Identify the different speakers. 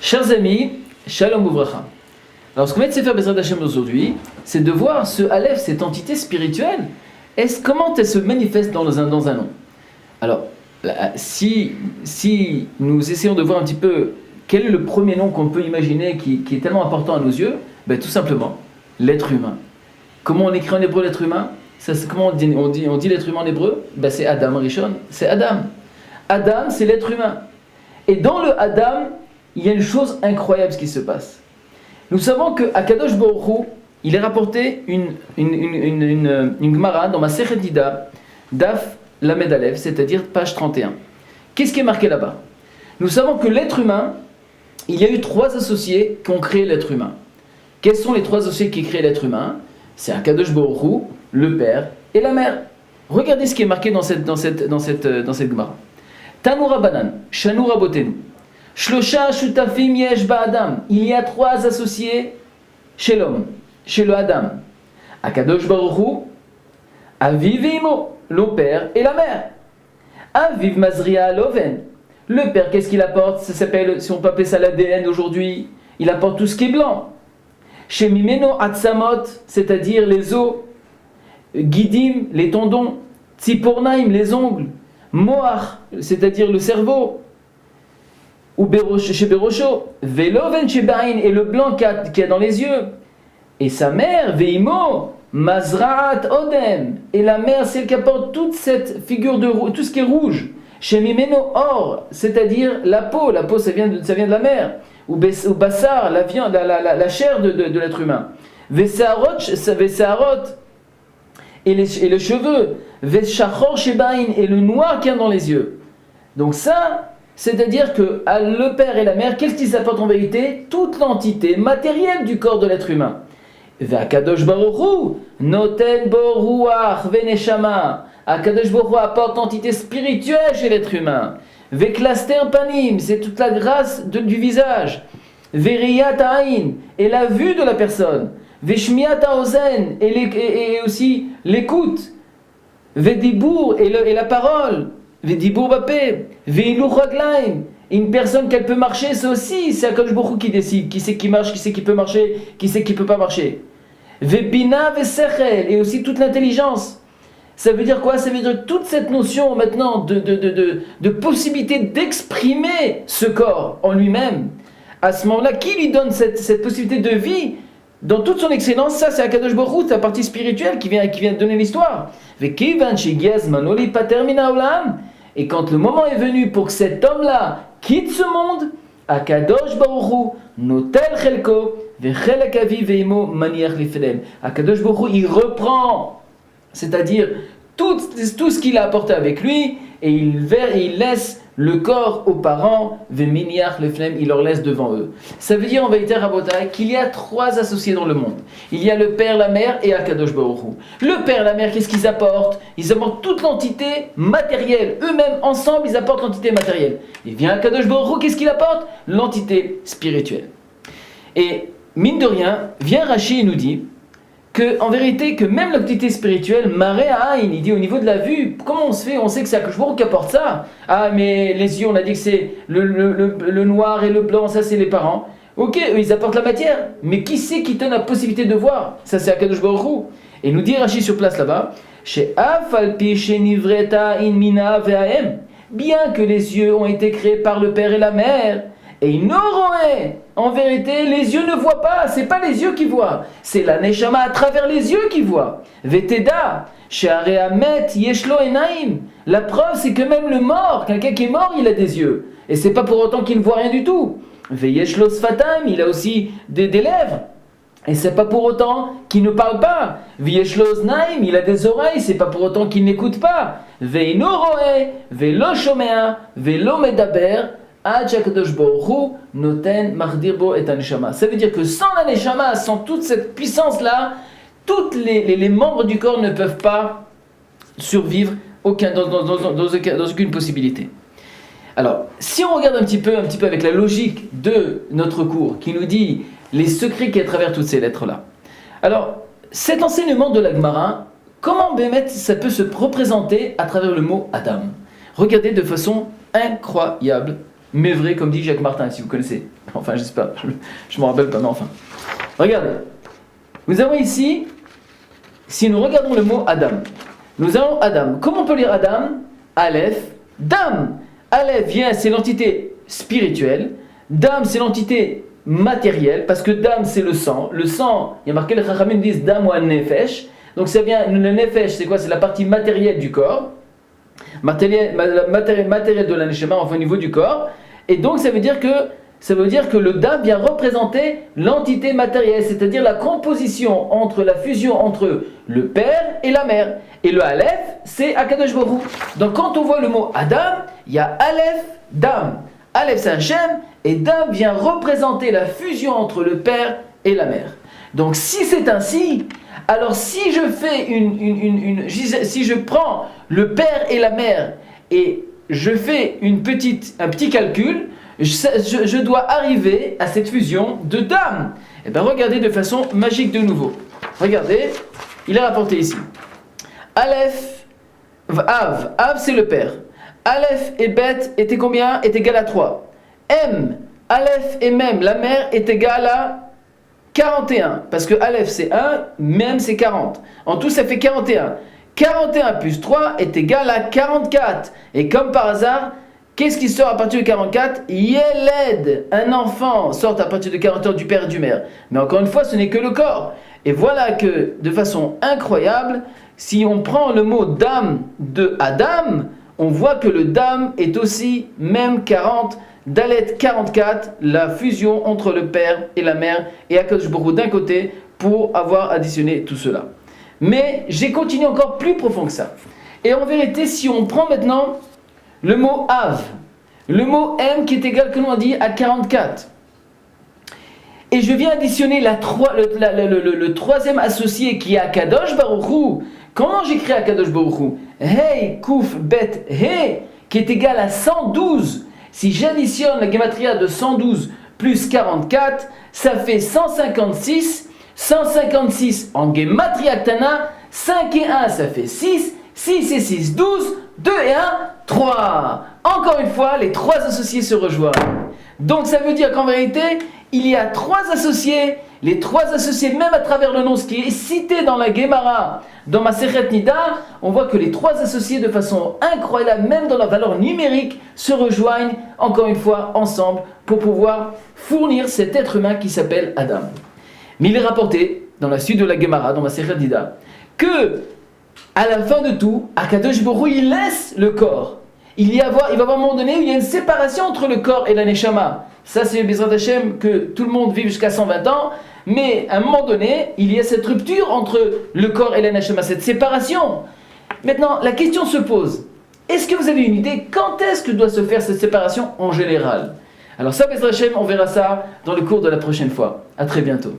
Speaker 1: Chers amis, Shalom Uvracha. Alors ce qu'on va essayer de faire Bezrat Hashem aujourd'hui, c'est de voir ce Aleph, cette entité spirituelle, comment elle se manifeste dans un nom. Alors, si nous essayons de voir un petit peu quel est le premier nom qu'on peut imaginer qui est tellement important à nos yeux, tout simplement, l'être humain. Comment on écrit en hébreu l'être humain? Comment on dit l'être humain en hébreu? C'est Adam Rishon, c'est Adam. Adam, c'est l'être humain. Et dans le Adam, il y a une chose incroyable ce qui se passe. Nous savons que Akadosh Baruch Hu, il est rapporté une Gemara dans ma Masechet Nida, Daf Lamed Aleph, c'est-à-dire page 31. Qu'est-ce qui est marqué là-bas? Nous savons que l'être humain, il y a eu 3 associés qui ont créé l'être humain. Quels sont les 3 associés qui créent l'être humain? C'est Akadosh Baruch Hu, le père et la mère. Regardez ce qui est marqué dans cette Gemara. Tanu Rabbanan, Shanu Rabotenu. Shlosha shutafim yesh ba'adam. Il y a 3 associés chez l'homme, chez le Adam. Akadosh Baruch Hu, Aviv et Imo, le père et la mère. Aviv Mazria Loven. Le père, qu'est-ce qu'il apporte? Ça s'appelle, si on peut appeler ça l'ADN aujourd'hui, il apporte tout ce qui est blanc. Chez Mimeno Atzamot, c'est-à-dire les os. Gidim, les tendons. Tzipornaim, les ongles. Moach, c'est-à-dire le cerveau. Ou chez Berosho, Veloven chez Bain, et le blanc qu'il y a dans les yeux. Et sa mère, Veimo, Mazraat Odem. Et la mère, c'est elle qui apporte toute cette figure de tout ce qui est rouge. Chez Mimeno Or, c'est-à-dire la peau ça vient de la mère. Ou Bassar, la viande, la chair de l'être humain. Vesaarot, et les cheveux. Veshachor chez Bain, et le noir qu'il y a dans les yeux. Donc ça, c'est-à-dire que le père et la mère, qu'est-ce qu'ils apportent en vérité? Toute l'entité matérielle du corps de l'être humain. Akadosh Baruch Hu, noten bo ruach veneshama. Akadosh Baruch Hu apporte l'entité spirituelle chez l'être humain. Veklaster panim, c'est toute la grâce du visage. Veriyat ain, et la vue de la personne. Veshmiat haozen, et aussi l'écoute. Vedibour, et la parole. Vedibour bapé, veilou raglaim. Une personne qu'elle peut marcher, c'est Akadosh Baruch Hu qui décide. Qui c'est qui marche, qui c'est qui peut marcher, qui c'est qui peut pas marcher. Vebina vesechel, et aussi toute l'intelligence. Ça veut dire quoi? Ça veut dire toute cette notion maintenant de possibilité d'exprimer ce corps en lui-même. À ce moment-là, qui lui donne cette possibilité de vie dans toute son excellence? Ça, c'est Akadosh Baruch Hu, sa partie spirituelle qui vient donner l'histoire. Vekivan shegiaz manoli patermina olam. Et quand le moment est venu pour que cet homme-là quitte ce monde, Akadosh Baruch Hu notel chelko vechelek aviv veimo maniach lifedem. Akadosh Baruch Hu, il reprend, c'est-à-dire tout ce qu'il a apporté avec lui, et il laisse le corps aux parents, veminiach lefnem, il leur laisse devant eux. Ça veut dire en vérité, Rabotai, qu'il y a 3 associés dans le monde. Il y a le père, la mère et Akadosh Baruch Hu. Le père, la mère, qu'est-ce qu'ils apportent? Ils apportent toute l'entité matérielle. Eux-mêmes, ensemble, ils apportent l'entité matérielle. Et vient Akadosh Baruch Hu, qu'est-ce qu'il apporte? L'entité spirituelle. Et mine de rien, vient Rashi et nous dit que, en vérité, que même l'entité spirituelle, Maré Aïn, il dit au niveau de la vue, comment on se fait? On sait que c'est Akadosh Baruch Hu qui apporte ça. Ah, mais les yeux, on a dit que c'est le noir et le blanc, ça c'est les parents. Ok, eux ils apportent la matière, mais qui c'est qui donne la possibilité de voir? Ça c'est Akadosh Baruch Hu. Et nous dit Rashi sur place là-bas, chez Afalpi chez Nivreta in Mina Ve'ahem, bien que les yeux ont été créés par le père et la mère, et Inoroé, en vérité, les yeux ne voient pas, c'est pas les yeux qui voient, c'est la Neshama à travers les yeux qui voit. Veteda, Sheare Amet Yeshlo Enaim. La preuve, c'est que même le mort, quelqu'un qui est mort, il a des yeux. Et c'est pas pour autant qu'il ne voit rien du tout. Veyeshlo Sfatam, il a aussi des lèvres. Et c'est pas pour autant qu'il ne parle pas. Veyeshlo Znaim, il a des oreilles, c'est pas pour autant qu'il n'écoute pas. Veinoroé, Velo Shomea, Velo Medaber. Ça veut dire que sans la neshama, sans toute cette puissance-là, tous les membres du corps ne peuvent pas survivre dans aucune possibilité. Alors, si on regarde un petit peu avec la logique de notre cours, qui nous dit les secrets qui est à travers toutes ces lettres-là. Alors, cet enseignement de la Gemara, comment Bémet ça peut se représenter à travers le mot Adam? Regardez de façon incroyable. Mais vrai, comme dit Jacques Martin, si vous connaissez. Enfin, j'espère, je me rappelle pas, mais enfin. Regardez. Nous avons ici, si nous regardons le mot Adam, nous avons Adam. Comment on peut lire Adam? Aleph, Dam. Aleph vient, c'est l'entité spirituelle. Dam, c'est l'entité matérielle, parce que Dam, c'est le sang. Le sang, il y a marqué, les Chachamim disent Dam ou Nefesh. Donc ça vient, le Nefesh, c'est quoi? C'est la partie matérielle du corps. Matériel de la Neshama, enfin au niveau du corps. Et donc ça veut dire que le Dam vient représenter l'entité matérielle, c'est-à-dire la composition entre la fusion entre le père et la mère. Et le Aleph, c'est Akadosh Baruch Hu. Donc quand on voit le mot Adam, il y a Aleph, Dam. Aleph, c'est Hachem, et Dam vient représenter la fusion entre le père et la mère. Donc si c'est ainsi, alors si je fais si je prends le père et la mère et je fais un petit calcul, je dois arriver à cette fusion de Dam. Et bien regardez de façon magique de nouveau. Regardez, il est rapporté ici. Aleph, Av c'est le père. Aleph et Bet est combien? Est égal à 3. M, Aleph et Mem, la mère, est égale à 41. Parce que Aleph c'est 1, Mem c'est 40. En tout ça fait 41. 41 plus 3 est égal à 44. Et comme par hasard, qu'est-ce qui sort à partir de 44? Yeled, un enfant sort à partir de 40 ans du père et du mère. Mais encore une fois, ce n'est que le corps. Et voilà que, de façon incroyable, si on prend le mot Dam de Adam, on voit que le Dam est aussi même 40, Dalet 44, la fusion entre le père et la mère, et Akadosh Baruch Hu d'un côté, pour avoir additionné tout cela. Mais j'ai continué encore plus profond que ça. Et en vérité, si on prend maintenant le mot Av, le mot M qui est égal, que l'on a dit, à 44, et je viens additionner le troisième associé qui est Akadosh Baruch Hu. Comment j'écris Akadosh Baruch Hu? Hey, Kouf, Bet, Hey, qui est égal à 112. Si j'additionne la gematria de 112 plus 44, ça fait 156. 156 en gematria Ktana, 5 et 1, ça fait 6. 6 et 6, 12. 2 et 1, 3. Encore une fois, les trois associés se rejoignent. Donc ça veut dire qu'en vérité, il y a trois associés. Les trois associés, même à travers le nom, ce qui est cité dans la Gemara, dans Masechet Nida, on voit que les trois associés, de façon incroyable, même dans leur valeur numérique, se rejoignent, encore une fois, ensemble, pour pouvoir fournir cet être humain qui s'appelle Adam. Mais il est rapporté, dans la suite de la Gemara, dans Masechet Nida, que, à la fin de tout, Akadosh Baruch Hu, il laisse le corps. Il va y avoir un moment donné où il y a une séparation entre le corps et la Neshama. Ça, c'est Bezrat Hashem, que tout le monde vive jusqu'à 120 ans. Mais à un moment donné, il y a cette rupture entre le corps et la Neshama, cette séparation. Maintenant, la question se pose. Est-ce que vous avez une idée quand est-ce que doit se faire cette séparation en général? Alors ça, Bezrat Hashem, on verra ça dans le cours de la prochaine fois. À très bientôt.